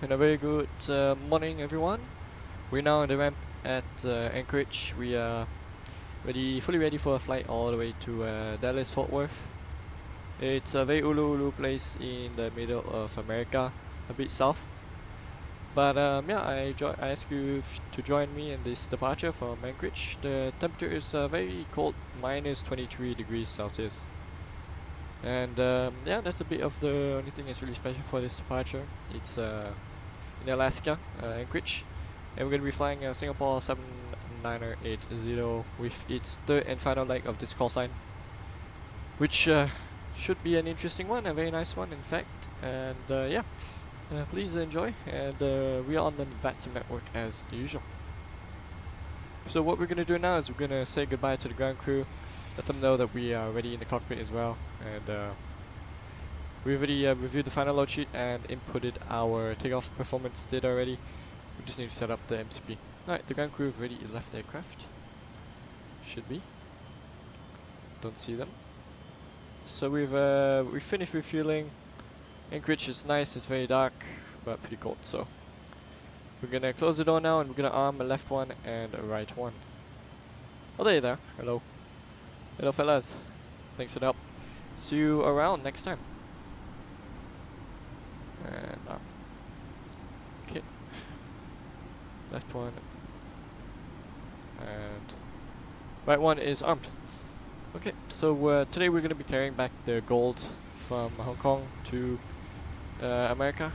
and a very good morning, everyone. We're now on the ramp at Anchorage. We are fully ready for a flight all the way to Dallas Fort Worth. It's a very ulu place in the middle of America, a bit south. But yeah, I ask you to join me in this departure from Anchorage. The temperature is very cold, minus 23 degrees Celsius. And yeah, that's a bit of the only thing that's really special for this departure. It's in Alaska, Anchorage, and we're going to be flying Singapore 7980 with its third and final leg of this callsign, which should be an interesting one, a very nice one in fact. And yeah, please enjoy, and we are on the Vatsim network as usual. So what we're going to do now is we're going to say goodbye to the ground crew, let them know that we are ready in the cockpit as well, and we've already reviewed the final load sheet and inputted our takeoff performance data already. We just need to set up the MCP. Alright, the ground crew have already left the aircraft. Should be. Don't see them. So we've finished refueling. Anchorage is nice, it's very dark, but pretty cold, so we're gonna close the door now, and we're gonna arm a left one and a right one. Oh, there. Hello. Hello, fellas. Thanks for the help. See you around next time. And arm. Okay. Left one. And right one is armed. Okay, so today we're gonna be carrying back the gold from Hong Kong to America.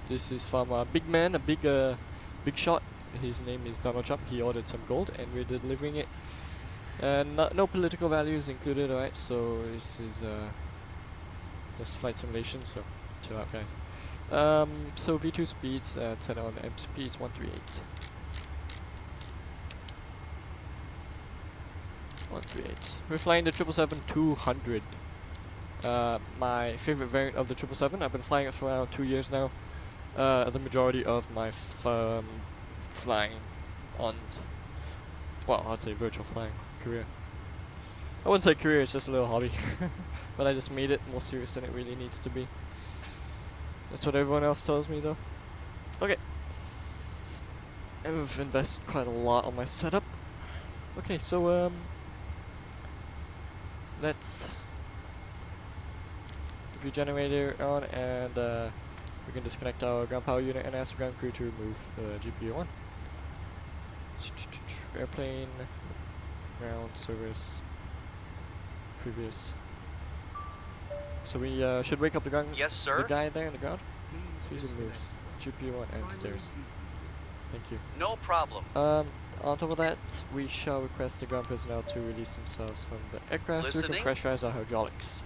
This is from a big man, a big shot. His name is Donald Trump. He ordered some gold, and we're delivering it. And no political values included, alright? So this is just flight simulation. So chill out, guys. So V2 speeds set on MCP is 138. 138. We're flying the 777-200. My favorite variant of the 777. I've been flying it for around 2 years now. The majority of my flying on, well, I'd say virtual flying career. I wouldn't say career, it's just a little hobby. But I just made it more serious than it really needs to be. That's what everyone else tells me though. Okay. I've invested quite a lot on my setup. Okay, so let's get the generator on, and we can disconnect our ground power unit and ask the ground crew to remove GPU1. Airplane, ground service, previous. So we should wake up the ground. Yes, sir. The guy there in the ground. Please remove GPU1 and stairs. Thank you. No problem. On top of that, we shall request the ground personnel to release themselves from the aircraft so we can pressurize our hydraulics,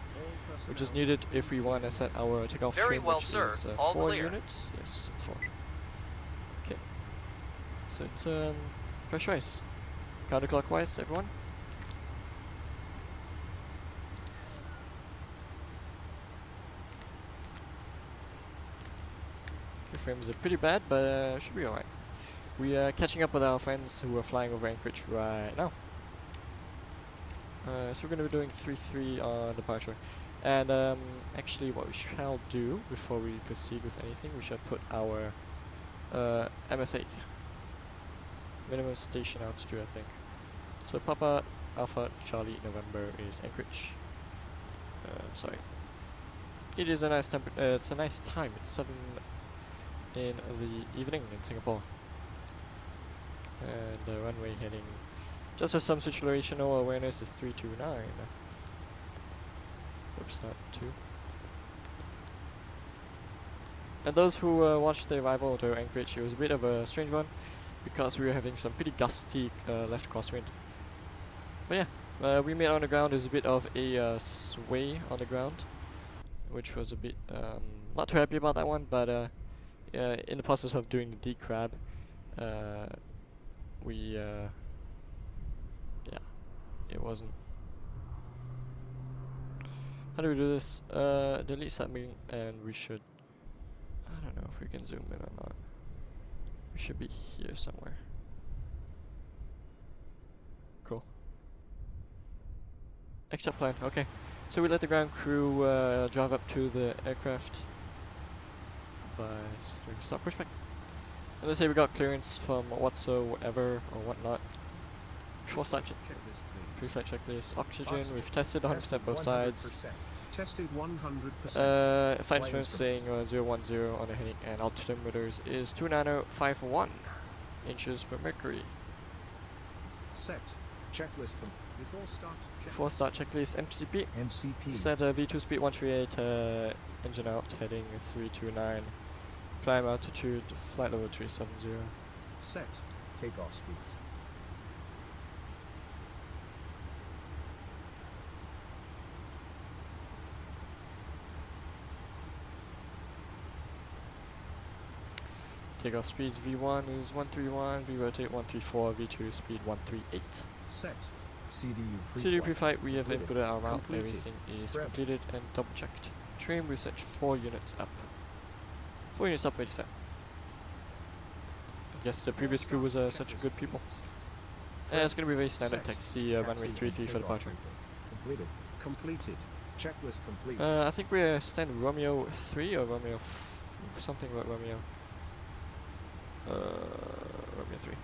which is needed if we want to set our takeoff trim, which is 4 units. Yes, it's 4. Okay. So it's pressurize. Counterclockwise, everyone. Okay, frames are pretty bad, but should be alright. We are catching up with our friends who are flying over Anchorage right now. So we're going to be doing 3-3 on departure. And actually what we shall do before we proceed with anything, we shall put our MSA. Minimum station altitude, I think. So Papa Alpha Charlie November is Anchorage. Sorry. It is a nice it's a nice time. It's 7 in the evening in Singapore. And the runway heading, just for some situational awareness, is 329. Oops, not 2. And those who watched the arrival to Anchorage, it was a bit of a strange one, because we were having some pretty gusty left crosswind. But yeah, we made it on the ground. There's a bit of a sway on the ground, which was a bit not too happy about that one, but in the process of doing the decrab, yeah, it wasn't. How do we do this? Delete submarine, and we should, I don't know if we can zoom in or not. We should be here somewhere. Cool. Except plan, okay. So we let the ground crew drive up to the aircraft. by doing stop pushback. And let's say we got clearance from whatsoever or whatnot. Before start pre-flight checklist, oxygen, we've tested 100% both sides. Tested 100%. Flight instrument saying 010 on the heading, and altimeters is 29051 inches per mercury. Set. Checklist before start checklist, MCP. MCP. Set V2 speed 138, engine out, heading 329. Climb altitude, flight level 370. Set. Takeoff speeds. Takeoff speeds V1 is 131, V rotate 134, V2 speed 138. Set. CDU CDU pre-flight, we have inputted our route, everything is completed and double checked. Trim research 4 units up. 4 units up, ready set. I guess the previous crew was such good people. It's going to be very standard taxi, runway 33 for departure. Completed. Checklist complete. I think we're standard Romeo 3 or Romeo something about Romeo. Romeo 3.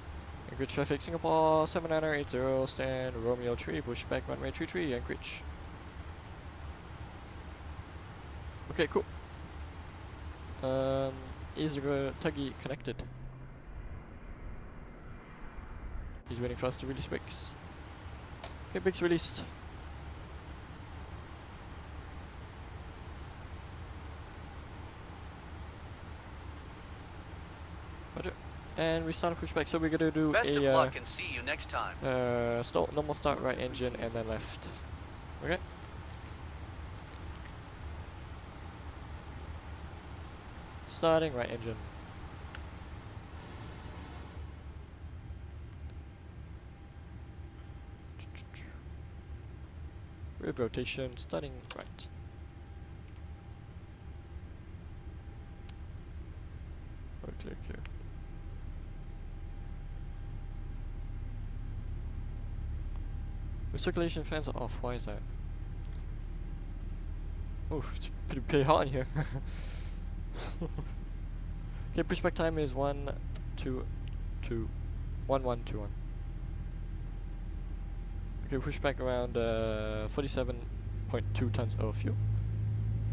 Good traffic, Singapore 7980, stand Romeo 3, pushback runway 33, Anchorage. Okay, cool. Is Tuggy connected? He's waiting for us to release brakes. Okay, brakes released. Roger. And we start a pushback, so we're gonna do Best of luck and see you next time. Normal start, right engine, and then left. Okay. Starting right engine. Rear rotation, starting right. Right click here. The circulation fans are off, why is that? Oh, it's pretty hot in here. Okay, pushback time is 1121. Okay, pushback around 47.2 tons of fuel.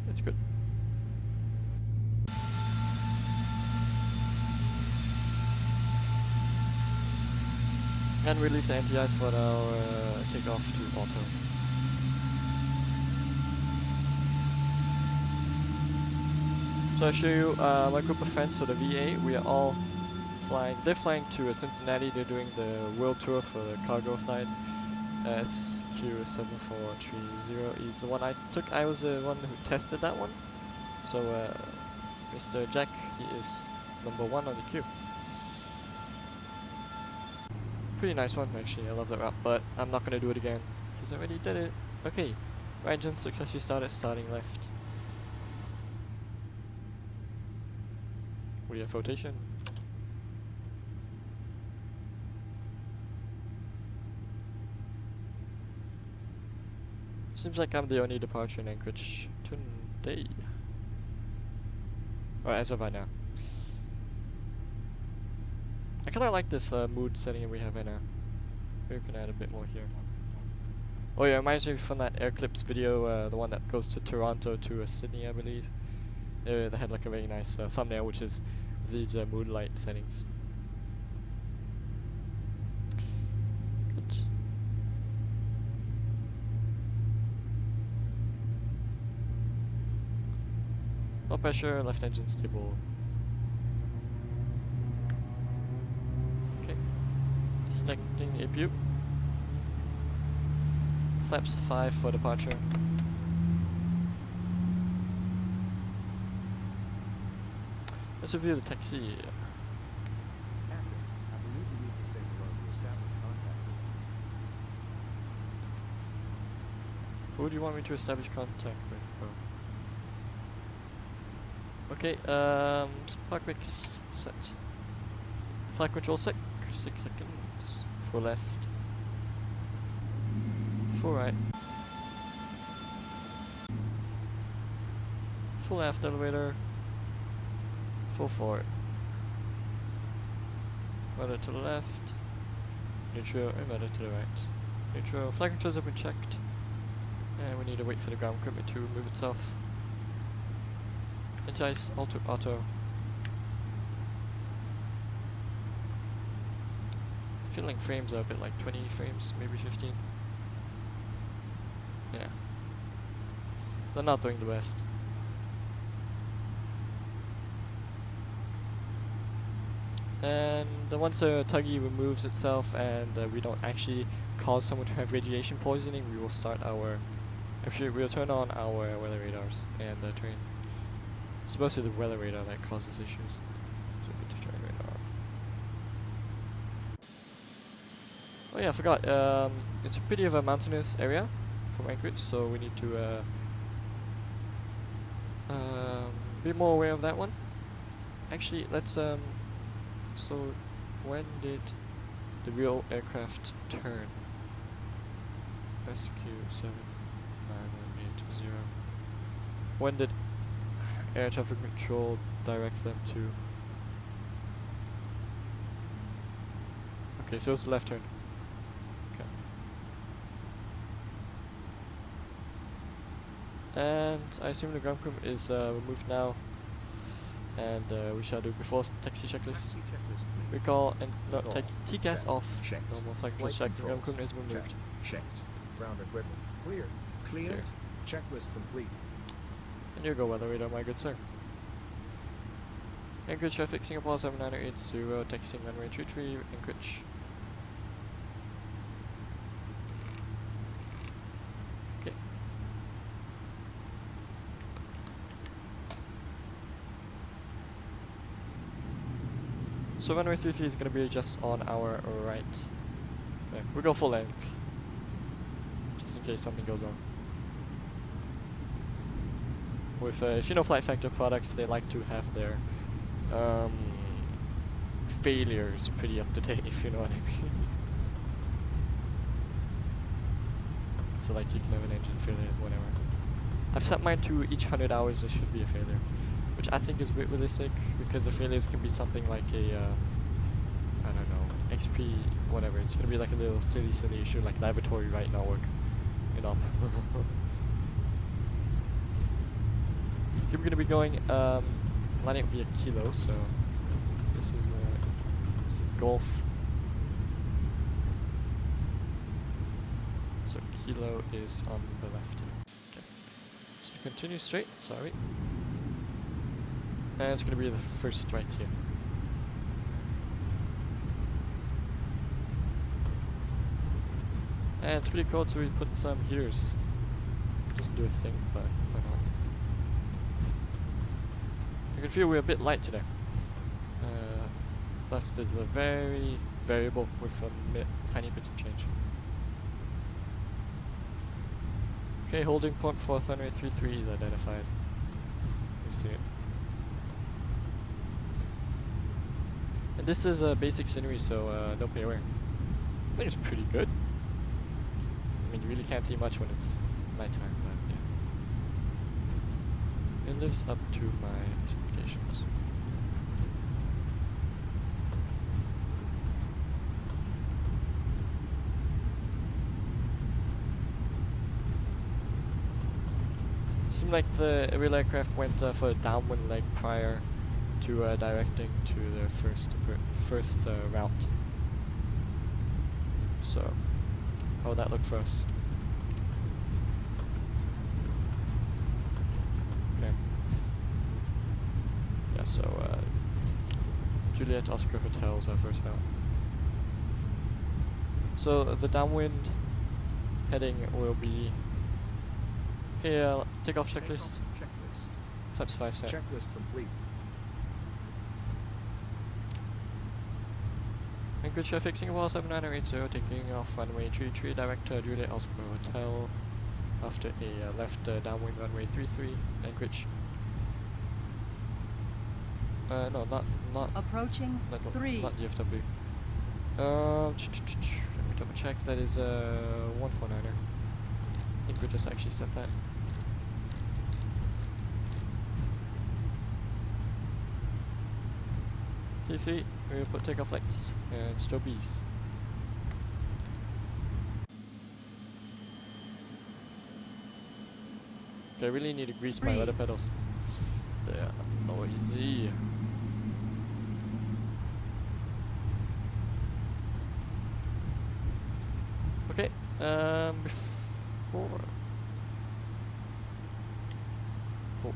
That's good. And release the anti-ice for our takeoff to auto. So I'll show you my group of friends for the VA. We are all flying. They're flying to Cincinnati. They're doing the world tour for the cargo side. SQ7480 is the one I took. I was the one who tested that one. So Mr. Jack, he is number 1 on the queue. Pretty nice one actually, I love that route, but I'm not gonna do it again because I already did it. Okay, right engine successfully started, starting left. We have rotation. Seems like I'm the only departure in Anchorage today. Or as of right now. I kinda like this mood setting we have in now. Maybe we can add a bit more here. Oh yeah, it reminds me from that Airclips video, the one that goes to Toronto to Sydney, I believe. They had like a very nice thumbnail, which is these moonlight settings. Good. Low pressure, left engine stable. Selecting APU. Flaps 5 for departure. Let's review the taxi. Captain, I believe you need to say hello to establish contact with. Who do you want me to establish contact with, bro? Okay, spark brakes set. Flight control set. 6 seconds. For left. For right. Full aft elevator. Full forward. Rudder to the left. Neutral and rudder to the right. Neutral. Flight controls have been checked. And we need to wait for the ground equipment to move itself. Entice, auto. Feeling frames are a bit like 20 frames, maybe 15. Yeah. They're not doing the best. And once the tuggy removes itself and we don't actually cause someone to have radiation poisoning, we will start our... Actually, we'll turn on our weather radars and turn... It's mostly the weather radar that causes issues. So we need to turn radar. Oh yeah, I forgot. It's a pretty of a mountainous area from Anchorage, so we need to be more aware of that one. Actually, let's so when did the real aircraft turn? SQ7980. When did air traffic control direct them to? Okay, so it's the left turn. Okay. And I assume the ground crew is removed now. And we shall do before taxi checklist. Recall and no, take TCAS off. Checked. Normal flight controls checked. The ground crew is removed. Checked. Ground equipment cleared. Cleared. Checklist complete. And here you go, weather radar, my good sir. Anchorage traffic, Singapore 7980, taxiing runway 23, Anchorage. Okay. So runway 33 is going to be just on our right. Yeah, we'll go full length, just in case something goes wrong. With, if you know FlightFactor products, they like to have their failures pretty up to date, if you know what I mean. So like you can have an engine failure, whatever. I've set mine to each 100 hours there should be a failure, which I think is a bit realistic, because the failures can be something like a, I don't know, XP, whatever. It's gonna be like a little silly issue, like laboratory right not work, you know. We're going to be going lining up via Kilo, so this is Golf. So Kilo is on the left here. Okay. So continue straight, sorry. And it's going to be the first right here. And it's pretty cool, so we put some heaters. Doesn't do a thing, but why not? I can feel we're a bit light today. Thrust is very variable with tiny bits of change. Okay, holding point for runway 33 is identified. You see it. And this is a basic scenery, so no pay away. I think it's pretty good. I mean, you really can't see much when it's nighttime, but yeah. It lives up to my expectations. Seemed like the real aircraft went for a downwind leg prior to directing to their first route. So, how would that look for us? Okay. Yeah, so Juliet Oscar Hotel is our first route. So the downwind heading will be... Okay, takeoff checklist. Flaps 5 set. Checklist complete. Anchorage traffic, Singapore 7980, taking off runway 33, direct to Juliet Oscar Hotel after a left downwind runway 33, Anchorage. No, not approaching not 3. Not DFW. Let me double check. That is 149er. I think we just actually set that. T3, we'll put takeoff lights and strobies. Okay, I really need to grease my rudder pedals. Yeah, noisy. Okay, before... Cool.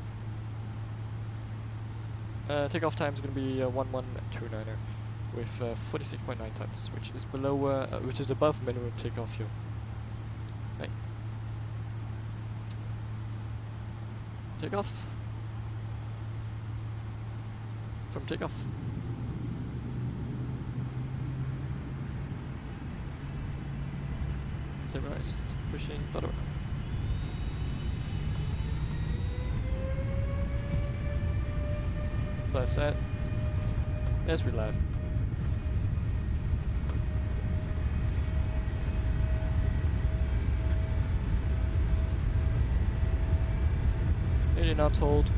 Takeoff time is going to be 1129er with 46.9 tons, which is below, which is above minimum takeoff fuel. Right. Takeoff. From takeoff. Sceneries, pushing throttle. Flash set. Yes, we live. Knots hold.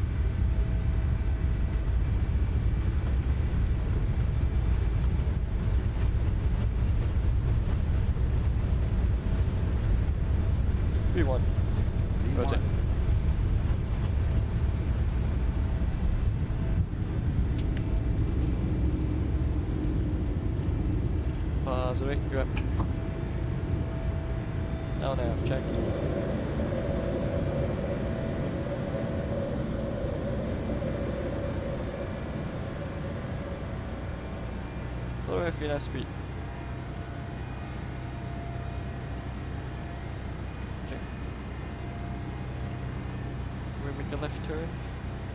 V1. Rotate. Pause, wait, grip. Now nav, checked. Lower FNS speed. Okay. We make a left turn.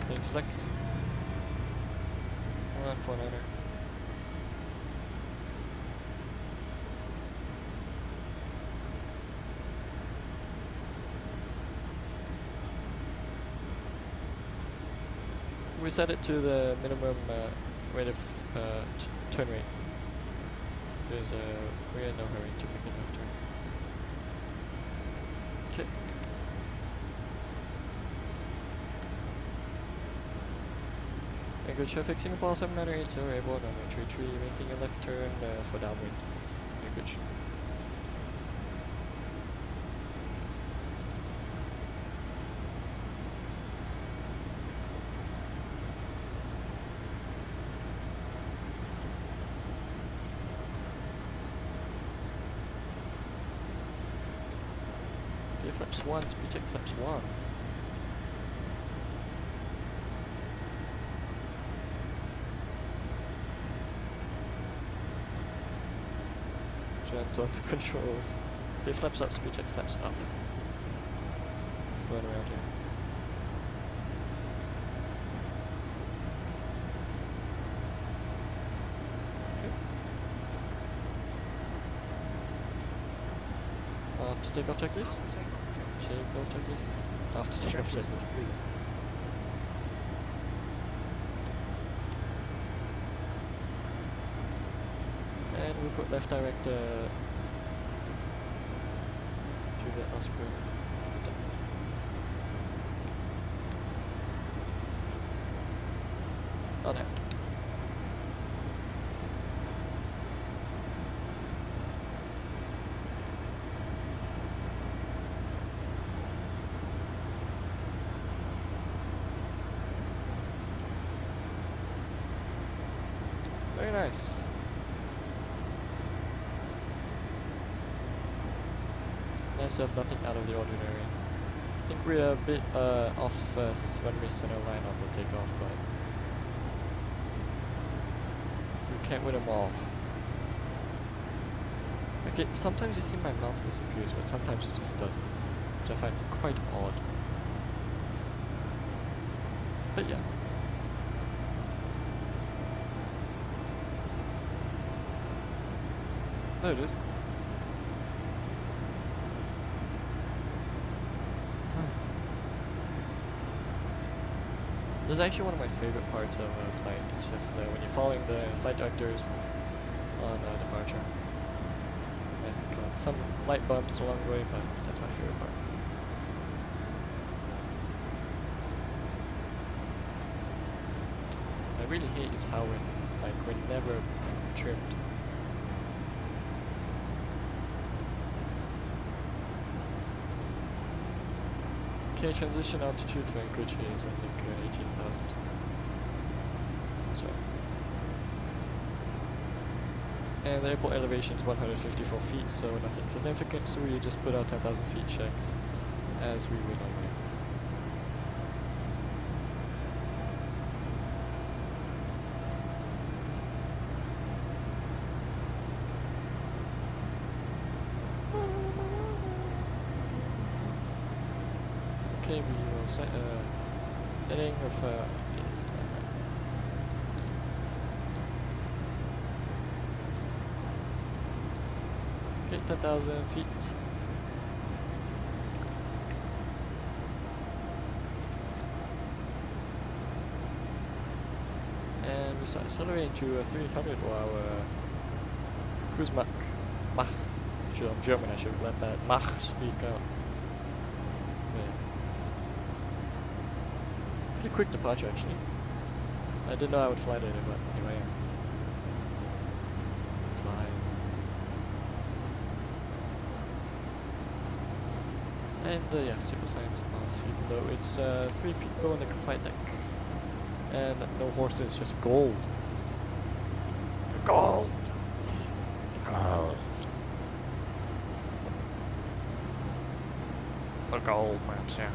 Then select. 149er. We set it to the minimum rate of turn rate. Because we're in no hurry to make a left turn. Okay. Anchorage traffic, Singapore 7980, airborne on 133, making a left turn for downwind. Anchorage. Flaps 1, speed check flaps 1. Gentle under controls. Okay, flaps up, speed check flaps up. Flying around here. Okay. After takeoff checklist. Takeoff checklist. After takeoff checklist. And we put left direct to the Osprey. Oh no. Very nice. Nice to have nothing out of the ordinary. I think we're a bit off runway center line on the takeoff, but we can't win them all. Okay, sometimes you see my mouse disappears, but sometimes it just doesn't, which I find quite odd. But yeah. There it is. This is actually one of my favorite parts of flight. It's just when you're following the flight directors on departure. Nice and calm. Some light bumps along the way, but that's my favorite part. I really hate is how when I like we're never trimmed. Okay, transition altitude for Anchorage is I think 18,000. That's right. And the airport elevation is 154 feet, so nothing significant, so we just put our 10,000 feet checks as we would normally. Okay, we will set a heading of okay, 10,000 feet. And we start accelerating to 300 while cruise Mach. I'm German, I should let that Mach speak out. Yeah. Pretty quick departure actually. I didn't know I would fly later, but here I am. And yeah, super signs off, even though it's 3 people on the flight deck. And no horses, just gold. Gold! Gold. The gold, man, yeah.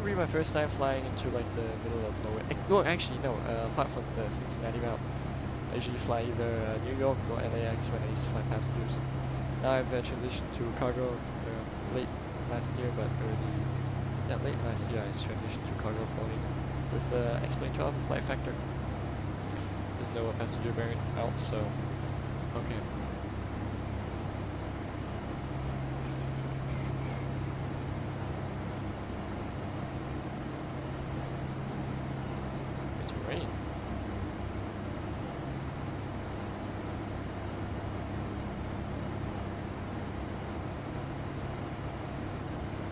Be my first time flying into like the middle of nowhere. No, actually no. Apart from the Cincinnati route, I usually fly either New York or LAX when I used to fly passengers. Now I've transitioned to cargo late last year, but late last year I transitioned to cargo flying with XP12 and FlightFactor. There's no passenger variant out, so okay.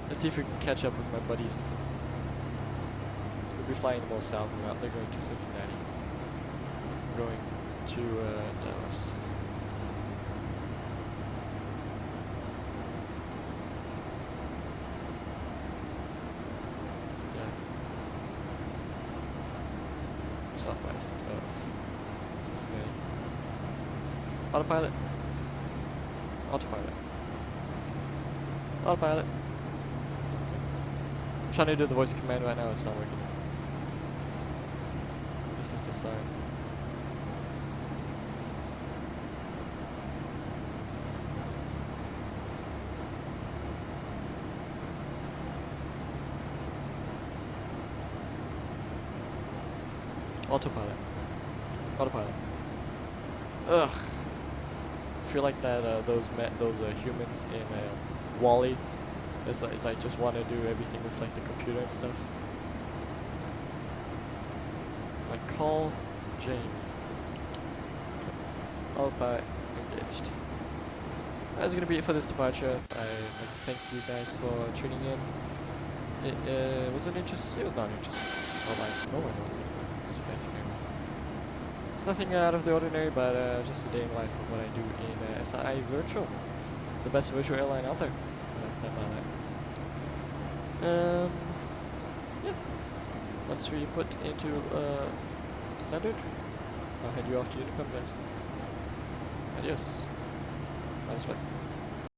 Let's see if we can catch up with my buddies. We'll be flying the most south route. They're going to Cincinnati. We're going to Dallas. Yeah. Southwest of Cincinnati. Autopilot. Autopilot. Autopilot. I'm trying to do the voice command right now, it's not working. This is the sign. Autopilot. Autopilot. Ugh. I feel like that those humans in Wall-E. It's like just want to do everything with like the computer and stuff. Like call Jamie. Autopilot engaged. That's gonna be it for this departure. I'd like to thank you guys for tuning in. It was an interest. It was not interesting. No one knows. It was basically. It's nothing out of the ordinary, but just a day in life of what I do in SI Virtual, the best virtual airline out there. Last time on that. Yeah. Once we put into standard, I'll head you off to Unicom, guys. Adios. Alles Beste.